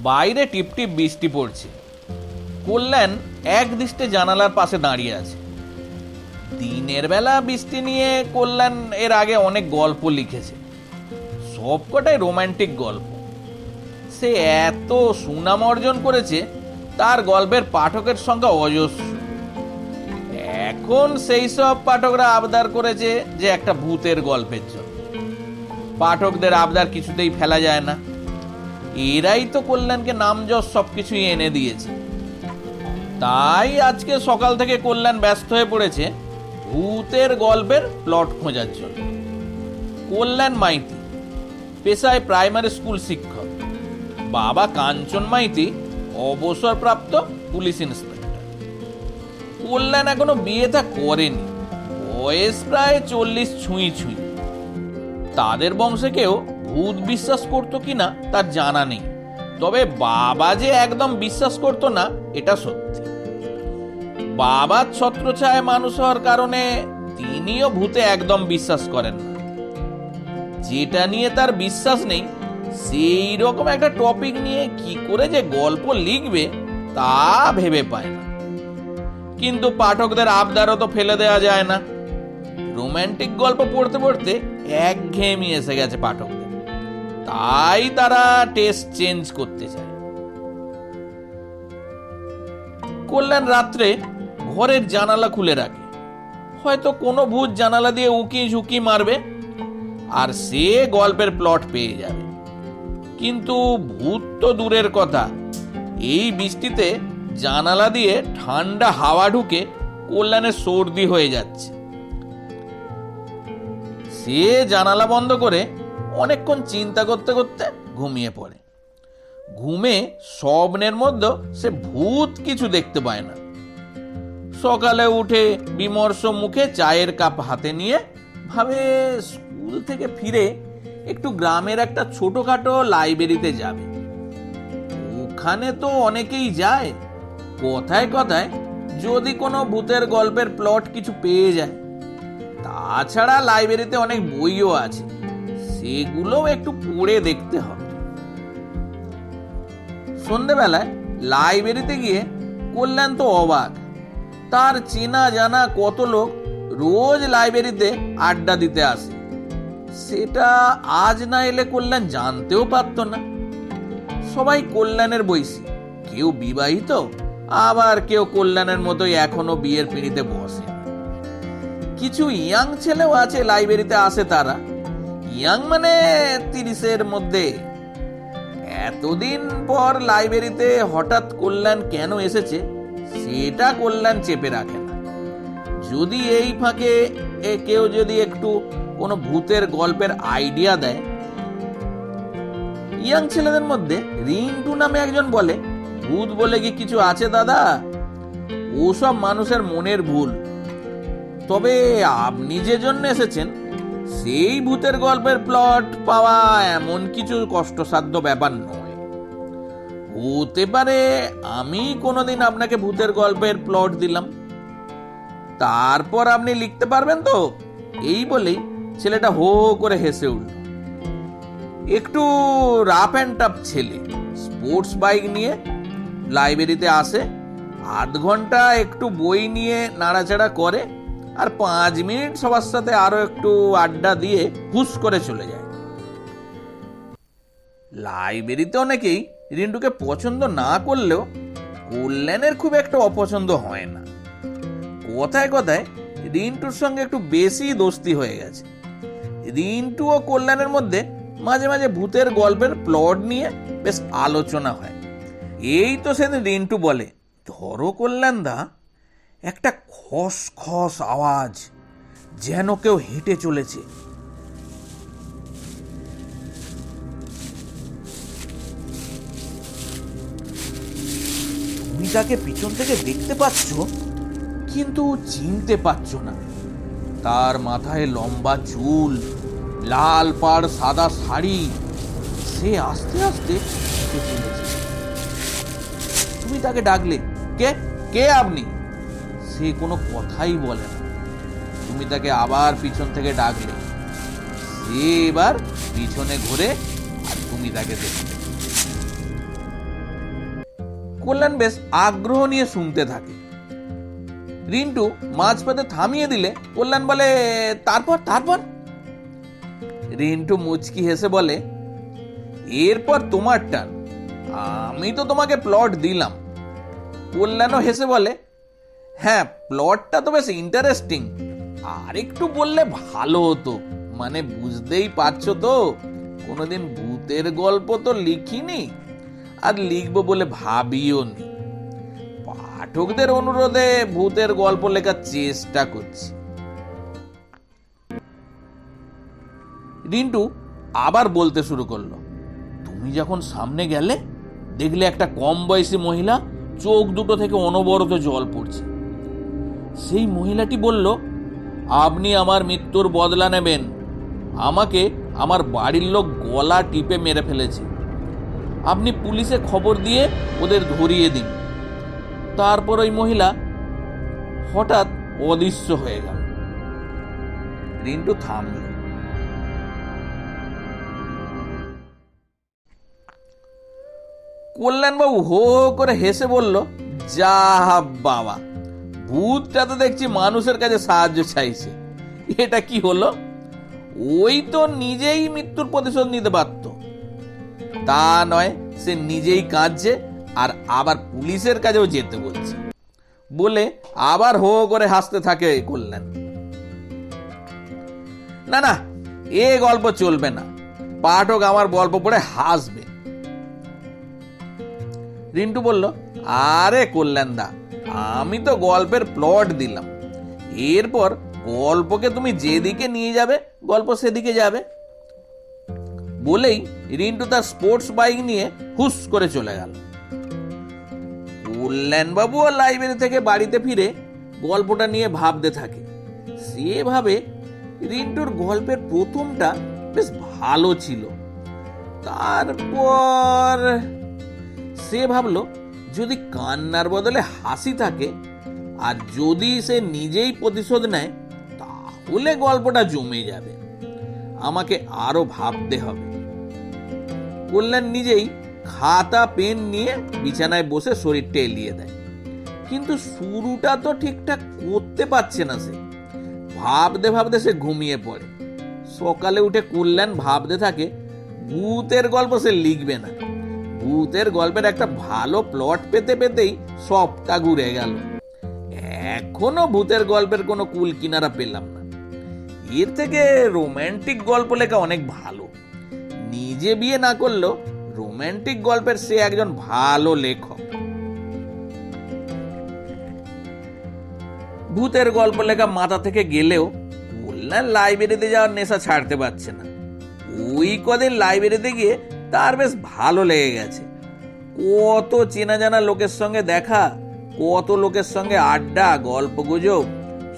বাইরে টিপটিপ বৃষ্টি পড়ছে। কল্যাণ একদৃষ্টে জানালার পাশে দাঁড়িয়ে আছে। দিনের বেলা বৃষ্টি নিয়ে কল্যাণ এর আগে অনেক গল্প লিখেছে, সবকটাই রোমান্টিক গল্প। সে এত সুনাম অর্জন করেছে, তার গল্পের পাঠকের সংখ্যা অজস্র। এখন সেই সব পাঠকরা আবদার করেছে যে একটা ভূতের গল্পের জন্য। পাঠকদের আবদার কিছুতেই ফেলা যায় না। এরাই তো কল্যাণকে নামযশ সবকিছুই এনে দিয়েছে। তাই আজকে সকাল থেকে কল্যাণ ব্যস্ত হয়ে পড়েছে ভূতের গল্পের প্লট খোঁজার জন্য। কল্যাণ মাইতি পেশায় প্রাইমারি স্কুল শিক্ষক, বাবা কাঞ্চন মাইতি অবসরপ্রাপ্ত পুলিশ ইন্সপেক্টর। কল্যাণ এখনো বিয়েটা করেনি, বয়স প্রায় 40 ছুঁই ছুঁই। তাদের বংশে কেউ ভূত বিশ্বাস করতো কিনা তার জানা নেই, তবে বাবা যে একদম বিশ্বাস করতো না এটা সত্যি। বাবার ছত্রছায়ায় মানুষ হওয়ার কারণে তিনিও ভূতে একদম বিশ্বাস করেন না। যেটা নিয়ে তার বিশ্বাস নেই সেই রকম একটা টপিক নিয়ে কি করে যে গল্প লিখবে তা ভেবে পায় না। কিন্তু পাঠকদের আবদারও তো ফেলে দেওয়া যায় না। রোমান্টিক গল্প পড়তে পড়তে একঘেয়েমি এসে গেছে পাঠকদের, তাই তারা টেস্ট চেঞ্জ করতে চায়। কল্যাণ রাত্রে ঘরের জানালা খুলে রাখে, হয়তো কোনো ভূত জানালা দিয়ে উকি ঝুঁকি মারবে আর সে গল্পের প্লট পেয়ে যাবে। কিন্তু ভূত তো দূরের কথা, এই বৃষ্টিতে জানালা দিয়ে ঠান্ডা হাওয়া ঢুকে কল্যাণের সর্দি হয়ে যাচ্ছে। সে জানালা বন্ধ করে অনেকক্ষণ চিন্তা করতে করতে ঘুমিয়ে পড়ে। ঘুমে স্বপ্নের মধ্যে সে ভূত কিছু দেখতে পায় না। সকালে উঠে বিমর্ষ মুখে চায়ের কাপ হাতে নিয়ে ভাবে স্কুল থেকে ফিরে একটু গ্রামের একটা ছোটখাটো লাইব্রেরিতে যাবে। ওখানে তো অনেকেই যায়, কথায় কথায় যদি কোনো ভূতের গল্পের প্লট কিছু পেয়ে যায়। তাছাড়া লাইব্রেরিতে অনেক বইও আছে, সেগুলোও একটু পড়ে দেখতে হবে। সন্ধেবেলায় লাইব্রেরিতে গিয়ে কল্যাণ তো অবাক। তার চেনা জানা কত লোক রোজ লাইব্রেরিতে আড্ডা দিতে আসে, সেটা আজ না এলে কল্যাণ জানতেও পারত না। সবাই কল্যাণের বয়সী, কেউ বিবাহিত, আবার কেউ কল্যাণের মতোই এখনো বিয়ের পিঁড়িতে বসে। কিছু ইয়াং ছেলেও আছে লাইব্রেরিতে আসে, তারা ইয়াং মানে 30-এর মধ্যে। এতদিন পর লাইব্রেরিতে হঠাৎ কল্যাণ কেন এসেছে সেটা কল্যাণ চেপে রাখে না। যদি এই ফাঁকে কেউ যদি একটু কোনো ভূতের গল্পের আইডিয়া দেয়। ইয়াং ছেলেদের মধ্যে রিন্টু নামে একজন বলে, ভূত বলে কি কিছু আছে দাদা? ওসব মানুষের মনের ভুল। তবে আপনি যে জন্য এসেছেন সেই ভূতের গল্পের প্লট পাওয়া এমন কিছু কষ্টসাধ্য ব্যাপার নয়। হতে পারে আমি কোনোদিন আপনাকে ভূতের গল্পের প্লট দিলাম, তারপর আপনি লিখতে পারবেন তো? এই বলেই ছেলেটা হো হো করে হেসে উঠল। একটু রাফ অ্যান্ড টাফ ছেলে, স্পোর্টস বাইক নিয়ে লাইব্রেরিতে আসে, আধ ঘন্টা একটু বই নিয়ে নাড়াচাড়া করে, আর 5 মিনিট সবার সাথে আরো একটু আড্ডা দিয়ে হুস করে চলে যায়। লাইব্রেরিতে অনেকেই রিন্টুকে পছন্দ না করলেও কল্যাণের খুব একটা অপছন্দ হয় না। কথায় কথায় রিন্টুর সঙ্গে একটু বেশি দোস্তি হয়ে গেছে। রিন্টু ও কল্যাণের মধ্যে মাঝে মাঝে ভূতের গল্পের প্লট নিয়ে বেশ আলোচনা হয়। এই তো সেদিন রিন্টু বলে, ধরো কল্যাণ দা, একটা খস খস আওয়াজ, যেন কেউ হেঁটে চলেছে। তুমি তাকে পিছন থেকে দেখতে পাচ্ছ, কিন্তু চিনতে পারছো না। তার মাথায় লম্বা চুল, লাল পাড় সাদা শাড়ি। সে আস্তে আস্তে হেঁটে চলেছে। তুমি তাকে ডাকলে, কে কে আপনি? সে কোনো কথাই বলে না। তুমি তাকে আবার পিছন থেকে ডাকলে, সে এবার পিছনে ঘুরে আর তুমি তাকে দেখলে। কল্যাণ বেশ আগ্রহ নিয়ে শুনতে থাকে। রিন্টু মাঝপথে থামিয়ে দিলে কল্যাণ বলে, তারপর তারপর? রিন্টু মুচকি হেসে বলে, এরপর তোমার টান, আমি তো তোমাকে প্লট দিলাম। কল্যাণও হেসে বলে, হ্যাঁ প্লটটা তো বেশ ইন্টারেস্টিং, আর একটু বললে ভালো হতো। মানে বুঝতেই পারছো তো, কোনোদিন ভূতের গল্প তো লিখিনি, আর লিখবো বলে ভাবিও নি। পাঠকদের অনুরোধে ভূতের গল্প লেখার চেষ্টা করছি। রিন্টু আবার বলতে শুরু করলো, তুমি যখন সামনে গেলে দেখলে একটা কম বয়সী মহিলা চোখ দুটো থেকে অনবরত জল পড়ছে। সেই মহিলাটি বলল, আপনি আমার মৃত্যুর বদলা নেবেন। আমাকে আমার বাড়ির লোক গলা টিপে মেরে ফেলেছে। আপনি পুলিশে খবর দিয়ে ওদের ধরিয়ে দিন। তারপর ওই মহিলা হঠাৎ অদৃশ্য হয়ে গেল। রিন্টু থামল। কল্যাণবাবু হো হো করে হেসে বলল, যা বাবা, ভূতটা তো দেখছি মানুষের কাছে সাহায্য চাইছে। এটা কি হলো? ওই তো নিজেই মৃত্যুর প্রতিশোধ নিতে পারত। তা নয়, সে নিজেই কাঁদছে আর আবার পুলিশের কাছেও যেতে বলছে। বলে আবার হো হো করে হাসতে থাকে কল্যাণ। না না, এ গল্প চলবে না, পাঠক আমার গল্প পড়ে হাসবে। রিন্টু বলল, আরে কল্যাণ দা, আমি তো গল্পের প্লট দিলাম, এরপর গল্পকে তুমি যেদিকে নিয়ে যাবে গল্প সেদিকে যাবে। বলেই রিন্টু তার স্পোর্টস বাইক নিয়ে হুস করে চলে গেল। কল্যাণবাবুও লাইব্রেরি থেকে বাড়িতে ফিরে গল্পটা নিয়ে ভাবতে থাকে। সেভাবে রিন্টুর গল্পের প্রথমটা বেশ ভালো ছিল। তারপর সে ভাবলো, যদি কান্নার বদলে হাসি থাকে আর যদি সে নিজেই প্রতিশোধ নেয় তাহলে গল্পটা জমে যাবে। আমাকে আরো ভাবতে হবে। কল্যাণ নিজেই খাতা পেন নিয়ে বিছানায় বসে শরীরটা এলিয়ে দেয়, কিন্তু শুরুটা তো ঠিকঠাক করতে পারছে না। সে ভাবতে ভাবতে সে ঘুমিয়ে পড়ে। সকালে উঠে কল্যাণ ভাবতে থাকে ভূতের গল্প সে লিখবে না। ভূতের গল্পের একটা ভালো প্লট পেতে পেতেই সবটা ঘুরে গেল। এখনো ভূতের গল্পের কোনো কুল কিনারা পেলাম না। এর থেকে রোমান্টিক গল্প লেখা অনেক ভালো। নিজে বিয়ে না করলেও রোমান্টিক গল্পের সে একজন ভালো লেখক। ভূতের গল্প লেখা মাথা থেকে গেলেও কল্যাণ লাইব্রেরিতে যাওয়ার নেশা ছাড়তে পারছে না। ওই কদিন লাইব্রেরিতে গিয়ে তার বেশ ভালো লেগে গেছে। কত চেনা জানা লোকের সঙ্গে দেখা, কত লোকের সঙ্গে আড্ডা, গল্প গুজব,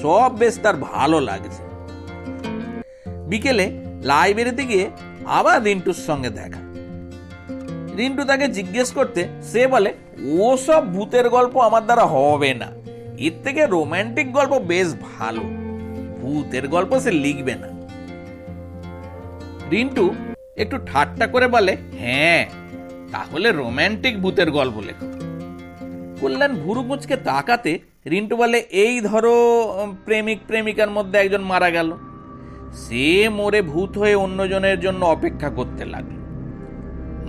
সব বেশ তার ভালো লাগছে। বিকেলে লাইব্রেরিতে গিয়ে আবার রিন্টুর সঙ্গে দেখা। রিন্টু তাকে জিজ্ঞেস করতে সে বলে, ও সব ভূতের গল্প আমার দ্বারা হবে না, এর থেকে রোমান্টিক গল্প বেশ ভালো, ভূতের গল্প সে লিখবে না। রিন্টু একটু ঠাট্টা করে বলে, হ্যাঁ তাহলে রোমান্টিক ভূতের গল্প লেখো। কল্যাণ ভুরু কুঁচকে তাকাতে রিন্টু বলে, এই ধরো প্রেমিক প্রেমিকার মধ্যে একজন মারা গেল, সে মরে ভূত হয়ে অন্যজনের জন্য অপেক্ষা করতে লাগলো।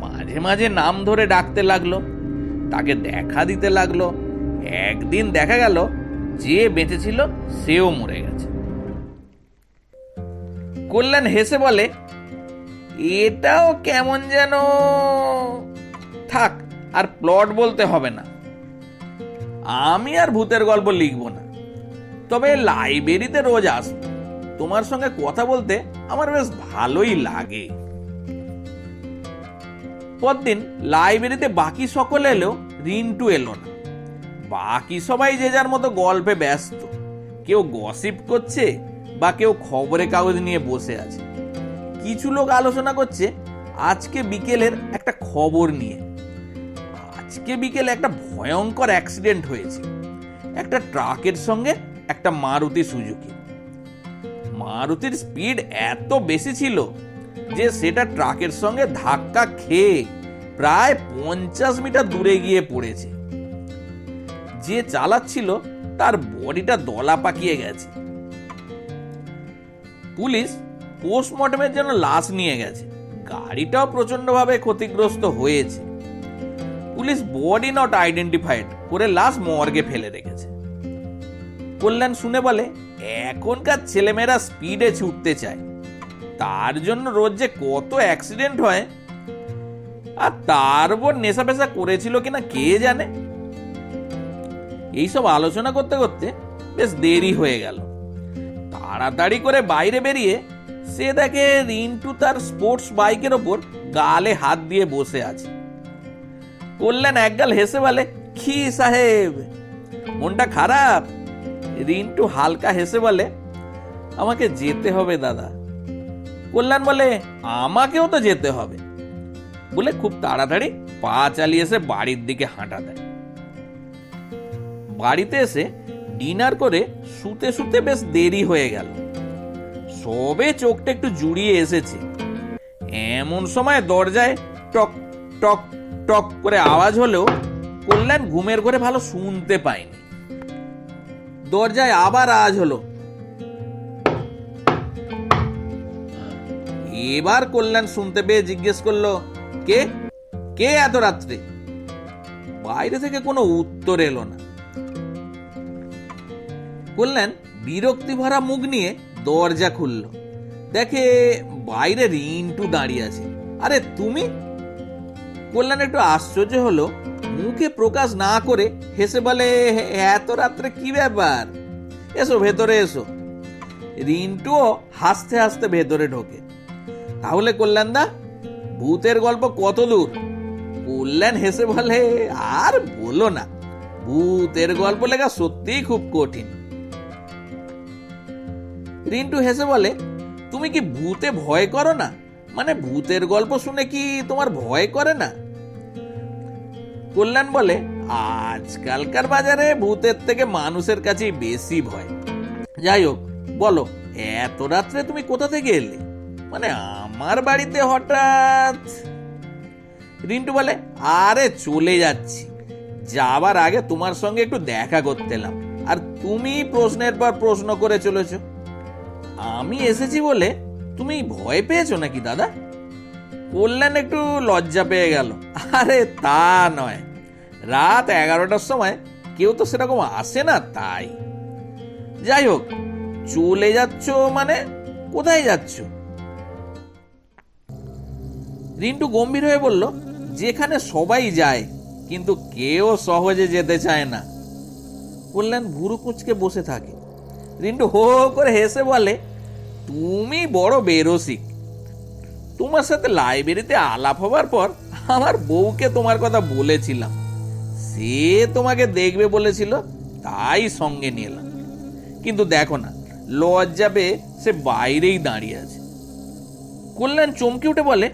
মাঝে মাঝে নাম ধরে ডাকতে লাগলো, তাকে দেখা দিতে লাগলো। একদিন দেখা গেল যে বেঁচে ছিল সেও মরে গেছে। কল্যাণ হেসে বলে, এটাও কেমন যেন, থাক আর প্লট বলতে হবে না, আমি আর ভূতের গল্প লিখব না। তবে লাইব্রেরিতে রোজ আসবো, তোমার সঙ্গে কথা বলতে আমার বেশ ভালোই লাগে। পরদিন লাইব্রেরিতে বাকি সকল এলেও রিন্টু এলো না। বাকি সবাই যে যার মতো গল্পে ব্যস্ত, কেউ গসিপ করছে বা কেউ খবরের কাগজ নিয়ে বসে আছে। কিছু লোক আলোচনা করছে আজকে বিকেলের একটা খবর নিয়ে। আজকে বিকেলে একটা ভয়ঙ্কর অ্যাক্সিডেন্ট হয়েছে, একটা ট্রাকের সঙ্গে একটা মারুতি সুজুকি। মারুতির স্পিড এত বেশি ছিল যে সেটা ট্রাকের সঙ্গে ধাক্কা খেয়ে প্রায় 50 মিটার দূরে গিয়ে পড়েছে। যে চালাচ্ছিল তার বডিটা দলা পাকিয়ে গেছে। পুলিশ পোস্টমর্টমের জন্য লাশ নিয়ে গেছে, গাড়িটাও প্রচন্ডভাবে ক্ষতিগ্রস্ত হয়েছে। পুলিশ বডি নট আইডেন্টিফাইড করে লাশ মর্গে ফেলে রেখেছে। কল্যাণ শুনে বলে, এখনকার ছেলেমেয়েরা স্পিডে ছুটতে চায়, তার জন্য রোজ যে কত অ্যাক্সিডেন্ট হয়, আর তার উপর নেশা পেশা করেছিল কিনা কে জানে। এইসব আলোচনা করতে করতে বেশ দেরি হয়ে গেল। তাড়াতাড়ি করে বাইরে বেরিয়ে সে দেখে রিন্টু তার স্পোর্টস বাইকের ওপর গালে হাত দিয়ে বসে আছে। কল্যাণ একগাল হেসে বলে, কি সাহেব মনটা খারাপ? রিন্টু হালকা হেসে বলে, আমাকে যেতে হবে দাদা। কল্যাণ বলে, আমাকেও তো যেতে হবে বলে খুব তাড়াতাড়ি পা চালিয়ে এসে বাড়ির দিকে হাঁটা দেয়। বাড়িতে এসে ডিনার করে শুতে শুতে বেশ দেরি হয়ে গেল। সবে চোখটা একটু জুড়িয়ে এসেছে, এমন সময় দরজায় টক টক টক করে আওয়াজ হলেও কল্যাণ ঘুমের ঘরে ভালো শুনতে পায়নি। দরজায় আবার আওয়াজ হলো। এবার কল্যাণ শুনতে পেয়ে জিজ্ঞেস করলো, কে কে এত রাত্রে? বাইরে থেকে কোনো উত্তর এলো না। কল্যাণ বিরক্তি ভরা মুখ নিয়ে দরজা খুলল, দেখে বাইরে রিন্টু দাঁড়িয়ে আছে। আরে তুমি? কল্যাণ একটু আশ্চর্য হলো, মুখে প্রকাশ না করে হেসে বলে, এত রাত্রে কি ব্যাপার, এসো ভেতরে এসো। রিন্টুও হাসতে হাসতে ভেতরে ঢোকে। তাহলে কল্যাণ দা, ভূতের গল্প কত দূর? কল্যাণ হেসে বলে, আর বলো না, ভূতের গল্প লেখা সত্যিই খুব কঠিন। রিন্টু হেসে বলে, তুমি কি ভূতে ভয় করো না? মানে ভূতের গল্প শুনে কি তোমার ভয় করে না? কল্যাণ বলে, আজকালকার বাজারে ভূতের থেকে মানুষের কাছেই বেশি ভয়। যাই হোক, বলো এত রাত্রে তুমি কোথা থেকে এলে? মানে আমার বাড়িতে হঠাৎ? রিন্টু বলে, আরে চলে যাচ্ছি, যাবার আগে তোমার সঙ্গে একটু দেখা করতে এলাম, আর তুমি প্রশ্নের পর প্রশ্ন করে চলেছ। আমি এসেছি বলে তুমি ভয় পেয়েছো নাকি দাদা? কল্যাণ একটু লজ্জা পেয়ে গেল। আরে তা নয়, রাত 11টার সময় কেউ তো সেরকম আসে না, তাই। যাই হোক, চলে যাচ্ছ মানে কোথায় যাচ্ছ? রিন্টু গম্ভীর হয়ে বলল, যেখানে সবাই যায় কিন্তু কেউ সহজে যেতে চায় না। কল্যাণ ভুরু কুঁচকে বসে থাকে। রিন্টু হো হো করে হেসে বলে, তুমি বড় বেরসিক। তোমার সাথে লাইব্রেরিতে আলাপ হবার পর আমার বউকে তোমার কথা বলেছিলাম, সে তোমাকে দেখবে বলেছিল, তাই সঙ্গে নিয়ে এলাম। কিন্তু দেখো না, লজ্জা পেয়ে সে বাইরেই দাঁড়িয়ে আছে। কল্যাণ চমকে উঠে বলে,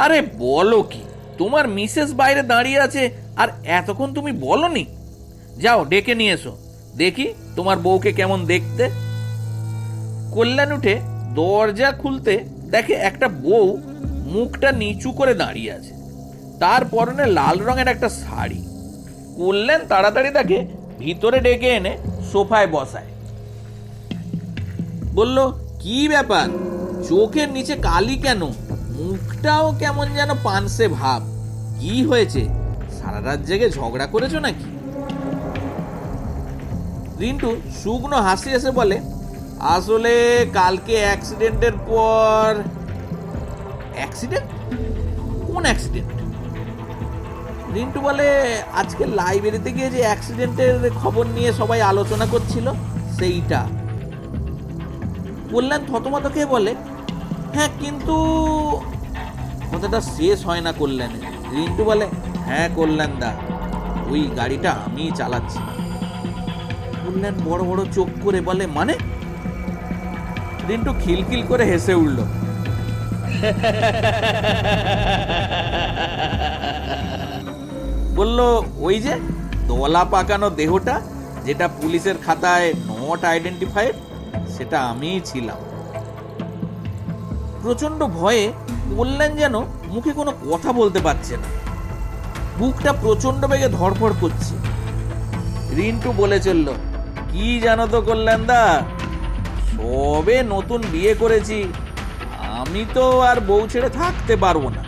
আরে বলো কি, তোমার মিসেস বাইরে দাঁড়িয়ে আছে আর এতক্ষণ তুমি বলনি? যাও ডেকে নিয়ে এসো, দেখি তোমার বউকে কেমন দেখতে। কল্যাণ উঠে দরজা খুলতে দেখে একটা বউ মুখটা নিচু করে দাঁড়িয়ে আছে, তার পরনে লাল রঙের একটা শাড়ি। কল্যাণ তাড়াতাড়ি তাকে ভিতরে ডেকে এনে সোফায় বসায়। বলল, কি ব্যাপার, চোখের নিচে কালি কেন? মুখটাও কেমন যেন পানসে ভাব, কি হয়েছে? সারা রাত জেগে ঝগড়া করেছো নাকি? রিন্টু শুকনো হাসি এসে বলে, আসলে কালকে অ্যাক্সিডেন্টের পর। অ্যাক্সিডেন্ট? কোন অ্যাক্সিডেন্ট? রিন্টু বলে, আজকে লাইব্রেরিতে গিয়ে যে অ্যাক্সিডেন্টের খবর নিয়ে সবাই আলোচনা করছিল, সেইটা। কল্যাণ থতমত খেয়ে বলে, হ্যাঁ কিন্তু। কথাটা শেষ হয় না কল্যাণের। রিন্টু বলে, হ্যাঁ কল্যাণ দা, ওই গাড়িটা আমি চালাচ্ছি। কল্যাণ বড় বড় চোখ করে বলে, মানে? রিন্টু খিলখিল করে হেসে উঠল। বলল, ওই যে দলা পাকানো দেহটা, যেটা পুলিশের খাতায় নট আইডেন্টিফাইড, সেটা আমিই ছিলাম। প্রচন্ড ভয়ে কল্যাণ যেন মুখে কোনো কথা বলতে পারছে না, বুকটা প্রচন্ড বেগে ধড়ফড় করছে। রিন্টু বলে চলল, কি জানো তো কল্যাণদা, সবে নতুন বিয়ে করেছি, আমি তো আর বউ ছেড়ে থাকতে পারবো না।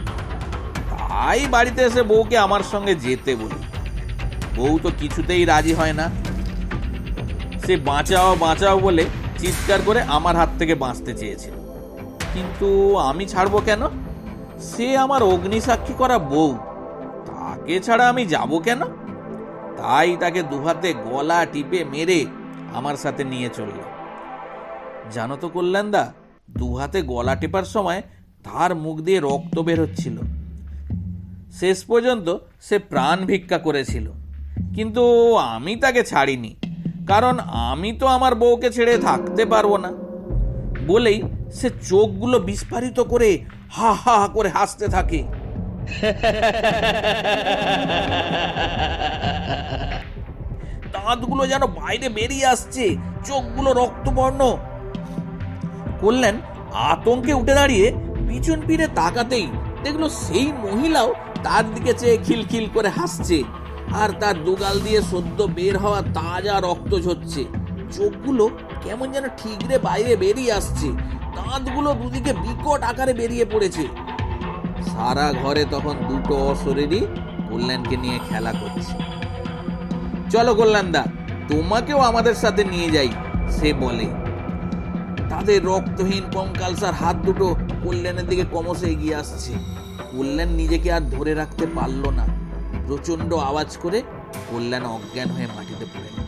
তাই বাড়িতে এসে বউকে আমার সঙ্গে যেতে বলি। বউ তো কিছুতেই রাজি হয় না। সে বাঁচাও বাঁচাও বলে চিৎকার করে আমার হাত থেকে বাঁচতে চেয়েছিল, কিন্তু আমি ছাড়বো কেন? সে আমার অগ্নিসাক্ষী করা বউ, তাকে ছাড়া আমি যাব কেন? তাই তাকে দুহাতে গলা টিপে মেরে আমার সাথে নিয়ে চলল। জানো তো কল্যাণদা, দুহাতে গলা টেপার সময় তার মুখ দিয়ে রক্ত বের হচ্ছিল। শেষ পর্যন্ত সে প্রাণ ভিক্ষা করেছিল, কিন্তু আমি তাকে ছাড়িনি, কারণ আমি তো আমার বউকে ছেড়ে থাকতে পারবো না। বলেই সে চোখগুলো বিস্ফারিত করে হা হা হা করে হাসতে থাকে। দাঁতগুলো যেন বাইরে বেরিয়ে আসছে, চোখগুলো রক্তবর্ণ। কল্যাণ আতঙ্কে উঠে দাঁড়িয়ে পিছন ফিরে তাকাতেই দেখলো সেই মহিলাও তার দিকে চেয়ে খিলখিল করে হাসছে, আর তার দুগাল দিয়ে সদ্য বের হওয়া তাজা রক্ত ঝরছে। চোখগুলো কেমন যেন ঠিকরে বাইরে বেরিয়ে আসছে, দাঁতগুলো দুদিকে বিকট আকারে বেরিয়ে পড়েছে। সারা ঘরে তখন দুটো অশরীরী কল্যাণকে নিয়ে খেলা করছে। চলো কল্যাণদা, তোমাকেও আমাদের সাথে নিয়ে যাই, সে বলে। তাদের রক্তহীন কঙ্কালসার হাত দুটো কল্যাণের দিকে ক্রমশ এগিয়ে আসছে। কল্যাণ নিজেকে আর ধরে রাখতে পারল না, প্রচন্ড আওয়াজ করে কল্যাণ অজ্ঞান হয়ে মাটিতে পড়ে গেল।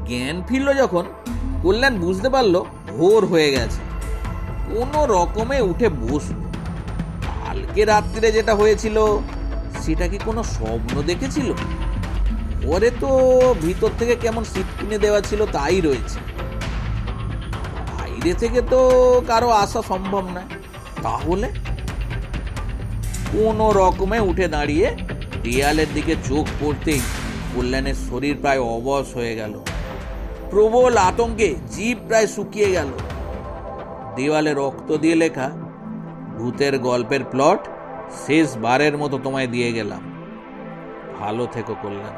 জ্ঞান ফিরল যখন, কল্যাণ বুঝতে পারলো ভোর হয়ে গেছে। কোনো রকমে উঠে বসল। কালকে রাত্রিরে যেটা হয়েছিল সেটা কি কোনো স্বপ্ন দেখেছিল? পরে তো ভিতর থেকে কেমন সিট কিনে দেওয়া ছিল তাই রয়েছে, বাইরে থেকে তো কারো আসা সম্ভব নয়। তাহলে কোনো রকমে উঠে দাঁড়িয়ে দেয়ালের দিকে চোখ পড়তেই কল্যাণের শরীর প্রায় অবশ হয়ে গেল। প্রবল আতঙ্কে জিভ প্রায় শুকিয়ে গেল। দেওয়ালে রক্ত দিয়ে লেখা, ভূতের গল্পের প্লট শেষবারের মতো তোমায় দিয়ে গেলাম, ভালো থেকো কল্যাণ।